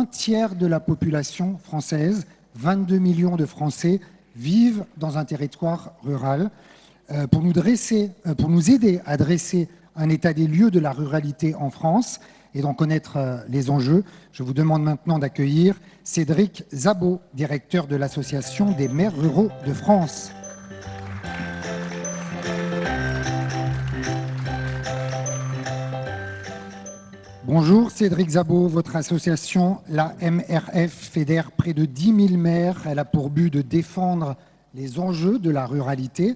tiers de la population française, 22 millions de Français, vivent dans un territoire rural. Pour nous aider à dresser un état des lieux de la ruralité en France et d'en connaître les enjeux, je vous demande maintenant d'accueillir Cédric Szabó, directeur de l'Association des maires ruraux de France. Bonjour Cédric Szabó, votre association, la MRF, fédère près de 10 000 maires. Elle a pour but de défendre les enjeux de la ruralité.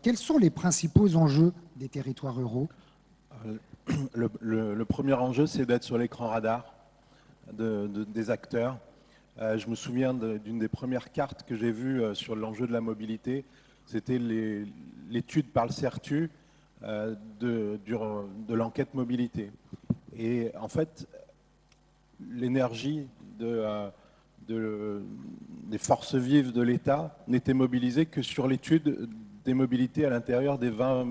Quels sont les principaux enjeux des territoires ruraux ? Le premier enjeu, c'est d'être sur l'écran radar des acteurs. Je me souviens d'une des premières cartes que j'ai vues sur l'enjeu de la mobilité. C'était l'étude par le CERTU de l'enquête mobilité. Et en fait, l'énergie des forces vives de l'État n'était mobilisée que sur l'étude des mobilités à l'intérieur des 20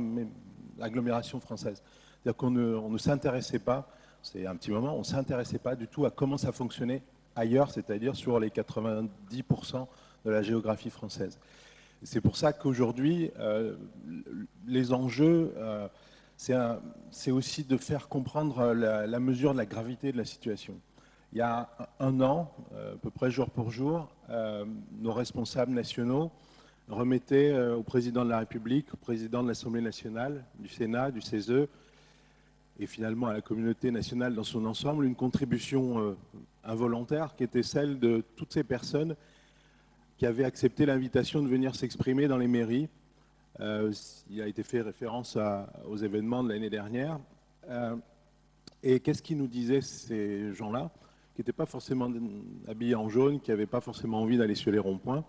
agglomérations françaises. C'est-à-dire qu'on ne s'intéressait pas, c'est un petit moment, on ne s'intéressait pas du tout à comment ça fonctionnait ailleurs, c'est-à-dire sur les 90% de la géographie française. C'est pour ça qu'aujourd'hui, les enjeux, c'est aussi de faire comprendre la mesure de la gravité de la situation. Il y a un an, à peu près jour pour jour, nos responsables nationaux remettaient au président de la République, au président de l'Assemblée nationale, du Sénat, du CESE, et finalement à la communauté nationale dans son ensemble, une contribution involontaire qui était celle de toutes ces personnes qui avaient accepté l'invitation de venir s'exprimer dans les mairies. Il a été fait référence aux événements de l'année dernière. Et qu'est-ce qu'ils nous disaient, ces gens-là, qui n'étaient pas forcément habillés en jaune, qui n'avaient pas forcément envie d'aller sur les ronds-points.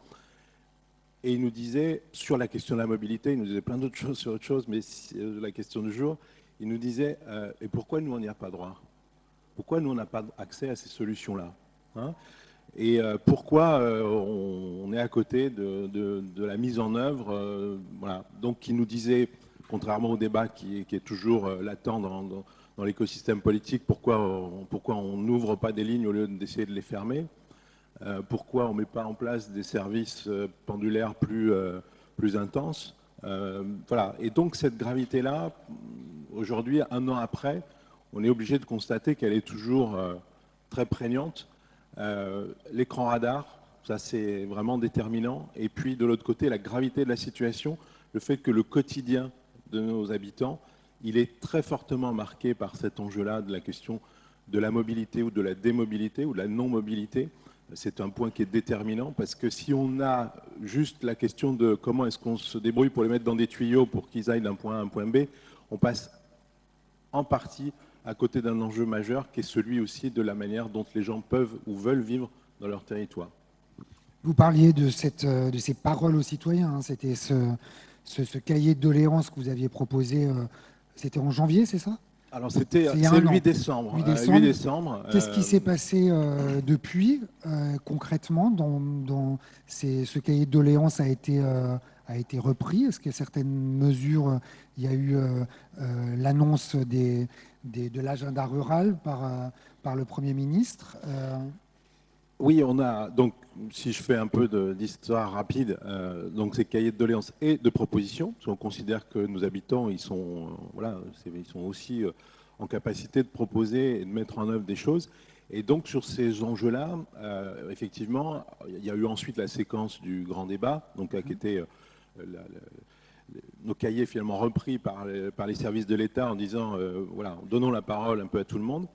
Et ils nous disaient, sur la question de la mobilité, ils nous disaient plein d'autres choses sur autre chose, mais la question du jour, ils nous disaient, et pourquoi nous, on n'y a pas droit ? Pourquoi nous, on n'a pas accès à ces solutions-là, hein ? Et pourquoi on est à côté de la mise en œuvre, voilà. Donc, ils nous disaient, contrairement au débat qui est toujours latent dans l'écosystème politique, pourquoi on n'ouvre pas des lignes au lieu d'essayer de les fermer, pourquoi on ne met pas en place des services pendulaires plus intenses. Voilà. Et donc, cette gravité-là, aujourd'hui, un an après, on est obligé de constater qu'elle est toujours très prégnante. L'écran radar, ça c'est vraiment déterminant. Et puis de l'autre côté, la gravité de la situation, le fait que le quotidien de nos habitants, il est très fortement marqué par cet enjeu-là de la question de la mobilité ou de la démobilité ou de la non-mobilité. C'est un point qui est déterminant parce que si on a juste la question de comment est-ce qu'on se débrouille pour les mettre dans des tuyaux pour qu'ils aillent d'un point A à un point B, on passe en partie à côté d'un enjeu majeur qui est celui aussi de la manière dont les gens peuvent ou veulent vivre dans leur territoire. Vous parliez de ces paroles aux citoyens, hein. C'était ce cahier de doléances que vous aviez proposé, c'était en janvier, c'est ça ? Alors c'est le 8 décembre. 8 décembre. Qu'est-ce qui s'est passé depuis, concrètement, dans ce cahier de doléances a été repris ? Est-ce que certaines mesures, il y a eu l'annonce de l'agenda rural par le Premier ministre Oui, on a, donc si je fais un peu d'histoire rapide, donc ces cahiers de doléances et de propositions, parce qu'on considère que nos habitants, ils sont aussi en capacité de proposer et de mettre en œuvre des choses. Et donc sur ces enjeux-là, effectivement, il y a eu ensuite la séquence du grand débat, donc qui était nos cahiers finalement repris par les services de l'État en disant, voilà, donnons la parole un peu à tout le monde.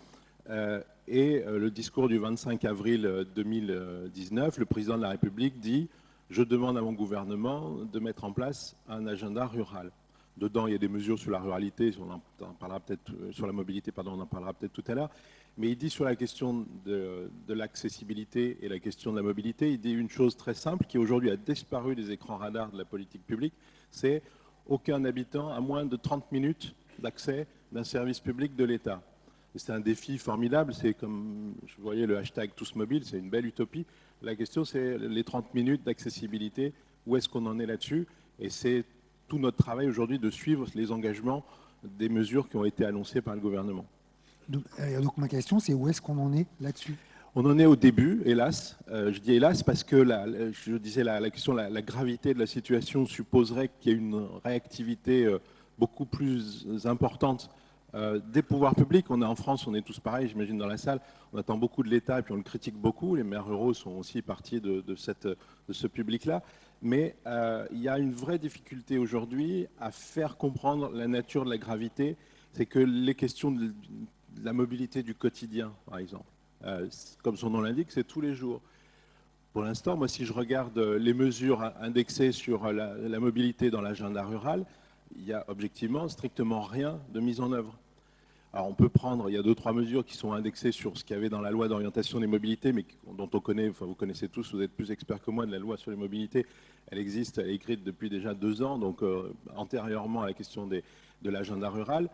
Et le discours du 25 avril 2019, le président de la République dit « Je demande à mon gouvernement de mettre en place un agenda rural ». Dedans, il y a des mesures sur la ruralité, on en parlera peut-être, sur la mobilité, pardon, on en parlera peut-être tout à l'heure. Mais il dit sur la question de l'accessibilité et la question de la mobilité, il dit une chose très simple qui aujourd'hui a disparu des écrans radars de la politique publique, c'est aucun habitant a moins de 30 minutes d'accès d'un service public de l'État. C'est un défi formidable, c'est comme, je voyais le hashtag tous mobiles, c'est une belle utopie. La question c'est les 30 minutes d'accessibilité, où est-ce qu'on en est là-dessus? Et c'est tout notre travail aujourd'hui de suivre les engagements des mesures qui ont été annoncées par le gouvernement. Donc ma question c'est où est-ce qu'on en est là-dessus? On en est au début, hélas. Je dis hélas parce que je disais la question, la gravité de la situation supposerait qu'il y ait une réactivité beaucoup plus importante des pouvoirs publics. On est en France, on est tous pareils, j'imagine, dans la salle. On attend beaucoup de l'État et puis on le critique beaucoup. Les maires ruraux sont aussi partie de ce public-là. Mais il y a une vraie difficulté aujourd'hui à faire comprendre la nature de la gravité. C'est que les questions de la mobilité du quotidien, par exemple, comme son nom l'indique, c'est tous les jours. Pour l'instant, moi, si je regarde les mesures indexées sur la mobilité dans l'agenda rural, il y a objectivement strictement rien de mise en œuvre. Alors on peut prendre, il y a 2-3 mesures qui sont indexées sur ce qu'il y avait dans la loi d'orientation des mobilités, mais dont on connaît, enfin vous connaissez tous, vous êtes plus experts que moi de la loi sur les mobilités. Elle existe, elle est écrite depuis déjà 2 ans, donc antérieurement à la question de l'agenda rural.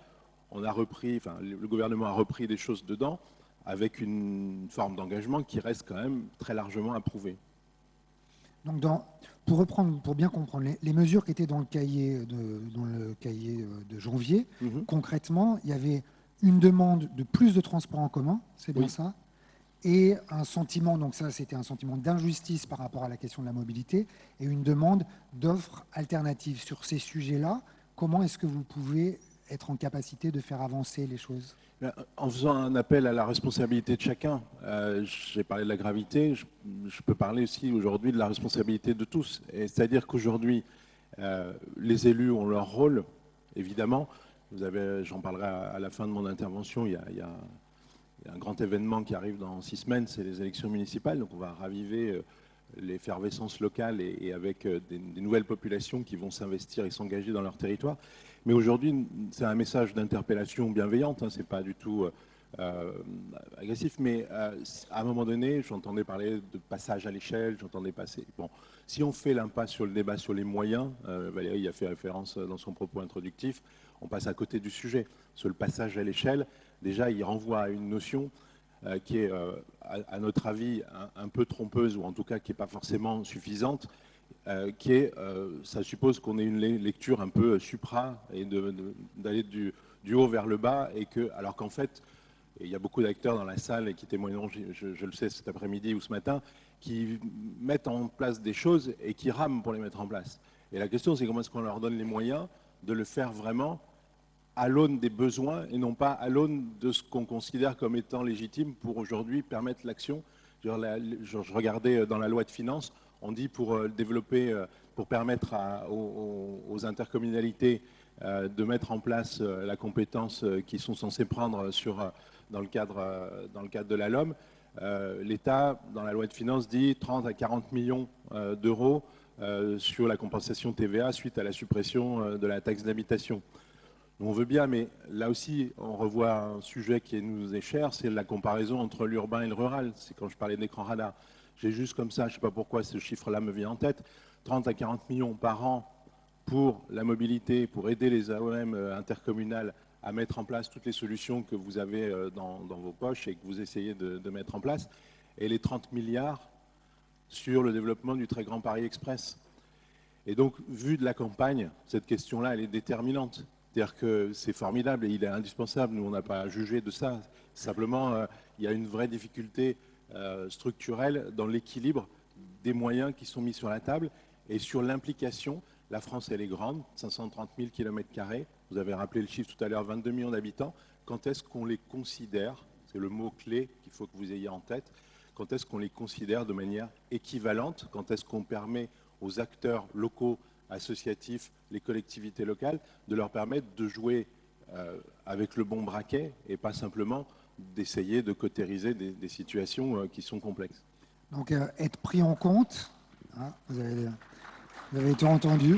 On a repris, enfin le gouvernement a repris des choses dedans, avec une forme d'engagement qui reste quand même très largement approuvée. Donc, pour bien comprendre, les mesures qui étaient dans le cahier de janvier, concrètement, il y avait une demande de plus de transports en commun, c'est bien ça, et un sentiment, donc ça c'était un sentiment d'injustice par rapport à la question de la mobilité, et une demande d'offres alternatives. Sur ces sujets-là, comment est-ce que vous pouvez être en capacité de faire avancer les choses ? En faisant un appel à la responsabilité de chacun, j'ai parlé de la gravité, je peux parler aussi aujourd'hui de la responsabilité de tous. C'est-à-dire qu'aujourd'hui, les élus ont leur rôle, évidemment. J'en parlerai à la fin de mon intervention, il y a un grand événement qui arrive dans 6 semaines, c'est les élections municipales. Donc on va raviver l'effervescence locale et avec des nouvelles populations qui vont s'investir et s'engager dans leur territoire. Mais aujourd'hui, c'est un message d'interpellation bienveillante, hein, c'est pas du tout agressif, mais à un moment donné, j'entendais parler de passage à l'échelle, j'entendais passer. Bon, si on fait l'impasse sur le débat sur les moyens, Valérie y a fait référence dans son propos introductif, on passe à côté du sujet. Sur le passage à l'échelle, déjà, il renvoie à une notion qui est, à notre avis, un peu trompeuse, ou en tout cas qui n'est pas forcément suffisante, qui est, ça suppose qu'on ait une lecture un peu supra, et d'aller du haut vers le bas, et que, alors qu'en fait, et il y a beaucoup d'acteurs dans la salle et qui témoigneront, je le sais, cet après-midi ou ce matin, qui mettent en place des choses et qui rament pour les mettre en place. Et la question, c'est comment est-ce qu'on leur donne les moyens de le faire vraiment à l'aune des besoins et non pas à l'aune de ce qu'on considère comme étant légitime pour aujourd'hui permettre l'action. Je regardais dans la loi de finances, on dit pour développer, pour permettre aux intercommunalités de mettre en place la compétence qu'ils sont censés prendre dans le cadre de la LOM. L'État, dans la loi de finances, dit 30 à 40 millions d'euros sur la compensation TVA suite à la suppression de la taxe d'habitation. On veut bien, mais là aussi, on revoit un sujet qui nous est cher, c'est la comparaison entre l'urbain et le rural. C'est quand je parlais d'écran radar. J'ai juste comme ça, je ne sais pas pourquoi ce chiffre-là me vient en tête, 30 à 40 millions par an pour la mobilité, pour aider les AOM intercommunales à mettre en place toutes les solutions que vous avez dans vos poches et que vous essayez de mettre en place, et les 30 milliards sur le développement du très grand Paris Express. Et donc, vu de la campagne, cette question-là, elle est déterminante. C'est-à-dire que c'est formidable et il est indispensable. Nous, on n'a pas à juger de ça. Simplement, il y a une vraie difficulté structurelle dans l'équilibre des moyens qui sont mis sur la table et sur l'implication. La France, elle est grande, 530 000 km². Vous avez rappelé le chiffre tout à l'heure, 22 millions d'habitants. Quand est-ce qu'on les considère, c'est le mot-clé qu'il faut que vous ayez en tête, quand est-ce qu'on les considère de manière équivalente, quand est-ce qu'on permet aux acteurs locaux, associatifs, les collectivités locales, de leur permettre de jouer avec le bon braquet et pas simplement d'essayer de cautériser des situations qui sont complexes. Donc être pris en compte, hein, vous avez été entendu,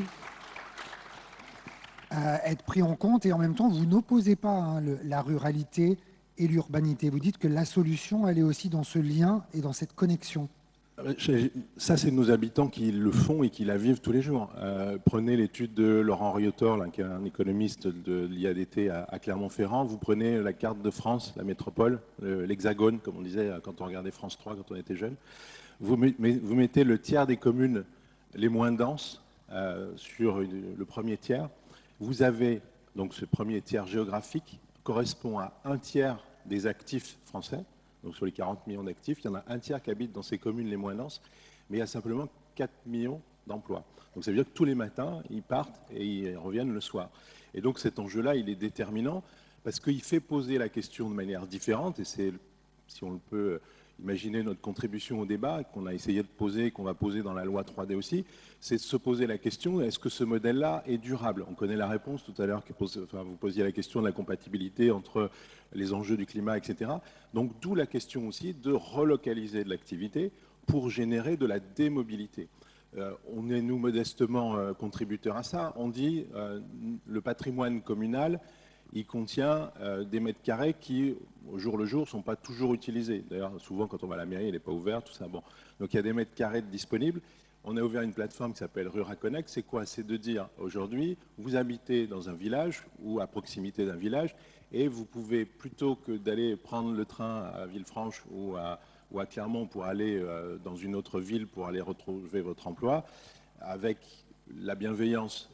être pris en compte et en même temps vous n'opposez pas hein, la ruralité et l'urbanité. Vous dites que la solution elle est aussi dans ce lien et dans cette connexion. Ça, c'est nos habitants qui le font et qui la vivent tous les jours. Prenez l'étude de Laurent Riotor, qui est un économiste de l'IADT à Clermont-Ferrand. Vous prenez la carte de France, la métropole, l'hexagone, comme on disait quand on regardait France 3 quand on était jeune. Vous mettez le tiers des communes les moins denses sur le premier tiers. Vous avez, donc ce premier tiers géographique correspond à un tiers des actifs français. Donc sur les 40 millions d'actifs, il y en a un tiers qui habitent dans ces communes les moins denses, mais il y a simplement 4 millions d'emplois. Donc ça veut dire que tous les matins, ils partent et ils reviennent le soir. Et donc cet enjeu-là, il est déterminant parce qu'il fait poser la question de manière différente, et c'est, si on le peut imaginer, notre contribution au débat, qu'on a essayé de poser, qu'on va poser dans la loi 3D aussi, c'est de se poser la question, est-ce que ce modèle-là est durable? On connaît la réponse tout à l'heure, vous posiez la question de la compatibilité entre les enjeux du climat, etc. Donc d'où la question aussi de relocaliser de l'activité pour générer de la démobilité. On est, nous, modestement contributeurs à ça. On dit le patrimoine communal, il contient des mètres carrés qui, au jour le jour, ne sont pas toujours utilisés. D'ailleurs, souvent, quand on va à la mairie, elle n'est pas ouverte, tout ça. Bon. Donc, il y a des mètres carrés disponibles. On a ouvert une plateforme qui s'appelle RuraConnect. C'est quoi? C'est de dire, aujourd'hui, vous habitez dans un village ou à proximité d'un village, et vous pouvez, plutôt que d'aller prendre le train à Villefranche ou à Clermont pour aller dans une autre ville pour aller retrouver votre emploi, avec la bienveillance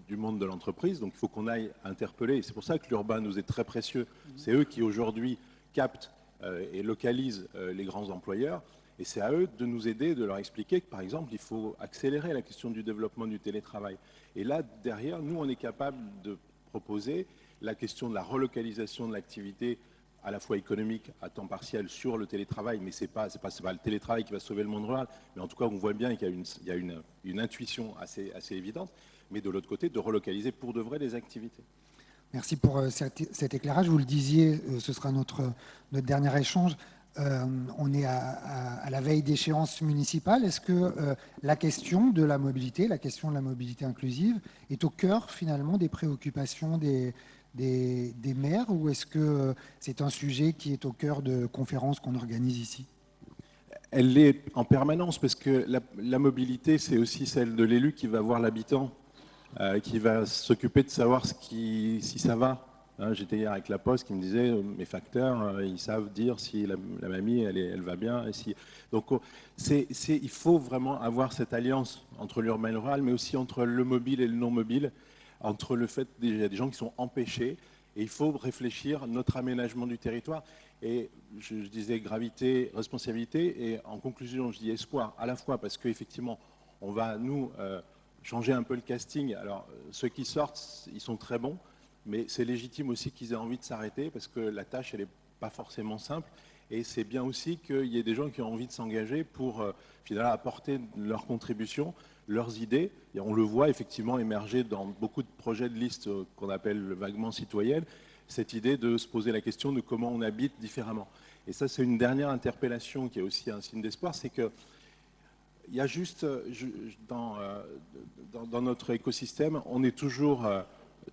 du monde de l'entreprise. Donc il faut qu'on aille interpeller. Et c'est pour ça que l'urbain nous est très précieux. C'est eux qui aujourd'hui captent et localisent les grands employeurs. Et c'est à eux de nous aider, de leur expliquer que, par exemple, il faut accélérer la question du développement du télétravail. Et là, derrière, nous, on est capable de proposer la question de la relocalisation de l'activité à la fois économique à temps partiel sur le télétravail, mais c'est pas le télétravail qui va sauver le monde rural, mais en tout cas on voit bien qu'il y a une intuition assez évidente, mais de l'autre côté de relocaliser pour de vrai des activités. Merci pour cet éclairage. Vous le disiez, ce sera notre dernier échange. On est à la veille d'échéances municipales. Est-ce que la question de la mobilité inclusive est au cœur finalement des préoccupations des maires, ou est-ce que c'est un sujet qui est au cœur de conférences qu'on organise ici? Elle l'est en permanence parce que la mobilité, c'est aussi celle de l'élu qui va voir l'habitant, qui va s'occuper de savoir si ça va. J'étais hier avec la Poste qui me disait mes facteurs, ils savent dire si la mamie elle va bien. Donc il faut vraiment avoir cette alliance entre l'urbain et le rural, mais aussi entre le mobile et le non mobile, entre le fait qu'il y a des gens qui sont empêchés, et il faut réfléchir notre aménagement du territoire. Et je disais gravité, responsabilité, et en conclusion, je dis espoir, à la fois parce qu'effectivement, on va, nous, changer un peu le casting. Alors, ceux qui sortent, ils sont très bons, mais c'est légitime aussi qu'ils aient envie de s'arrêter, parce que la tâche, elle n'est pas forcément simple. Et c'est bien aussi qu'il y ait des gens qui ont envie de s'engager pour finalement apporter leur contribution, leurs idées. Et on le voit effectivement émerger dans beaucoup de projets de liste qu'on appelle vaguement citoyennes, cette idée de se poser la question de comment on habite différemment. Et ça, c'est une dernière interpellation qui est aussi un signe d'espoir, c'est que il y a juste, dans notre écosystème, on est toujours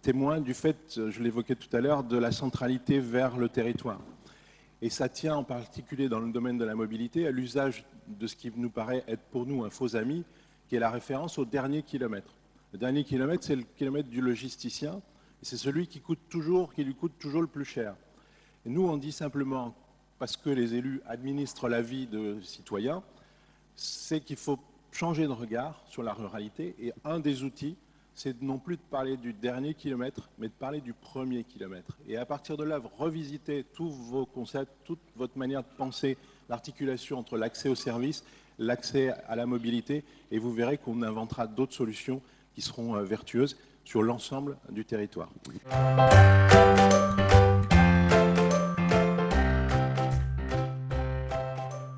témoin du fait, je l'évoquais tout à l'heure, de la centralité vers le territoire. Et ça tient en particulier dans le domaine de la mobilité à l'usage de ce qui nous paraît être pour nous un faux ami, qui est la référence au dernier kilomètre. Le dernier kilomètre, c'est le kilomètre du logisticien, et c'est celui qui lui coûte toujours le plus cher. Et nous, on dit simplement, parce que les élus administrent la vie de citoyens, c'est qu'il faut changer de regard sur la ruralité, et un des outils, c'est non plus de parler du dernier kilomètre, mais de parler du premier kilomètre. Et à partir de là, revisiter tous vos concepts, toute votre manière de penser, l'articulation entre l'accès aux services, l'accès à la mobilité, et vous verrez qu'on inventera d'autres solutions qui seront vertueuses sur l'ensemble du territoire.